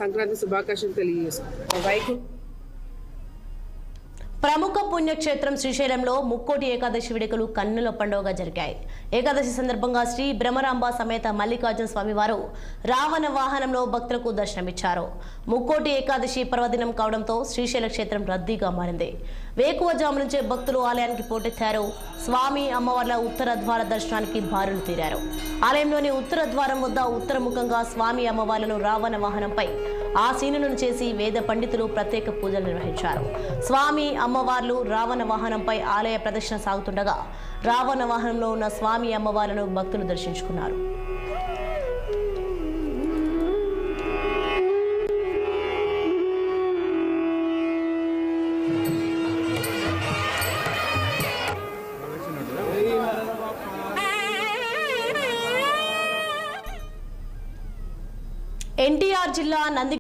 సంక్రాంతి శుభాకాంక్షలు తెలియజేసుకుంటాం. ప్రముఖ పుణ్యక్షేత్రం శ్రీశైలంలో ముక్కోటి ఏకాదశి వేడుకలు కన్నుల పండుగగా జరిగాయి. ఏకాదశి సందర్భంగా శ్రీ బ్రహ్మరాంబ సమేత మల్లికార్జున స్వామివారు రావణ వాహనంలో భక్తులకు దర్శనమిచ్చారు. ముక్కోటి ఏకాదశి పర్వదినం కావడంతో శ్రీశైల క్షేత్రం రద్దీగా మారింది. వేకువజాము నుంచే భక్తులు ఆలయానికి పోటెత్తారు. స్వామి అమ్మవార్ల ఉత్తర ద్వార దర్శనానికి బారులు తీరారు. ఆలయంలోని ఉత్తర ద్వారం వద్ద ఉత్తరముఖంగా స్వామి అమ్మవార్లను రావణ వాహనంపై ఆసీనులను చేసి వేద పండితులు ప్రత్యేక పూజలు నిర్వహించారు. స్వామి అమ్మవార్లు రావణ వాహనంపై ఆలయ ప్రదక్షిణ సాగుతుండగా రావణ వాహనంలో ఉన్న స్వామి అమ్మవార్లను భక్తులు దర్శించుకున్నారు. ఎన్టీఆర్ జిల్లా నంది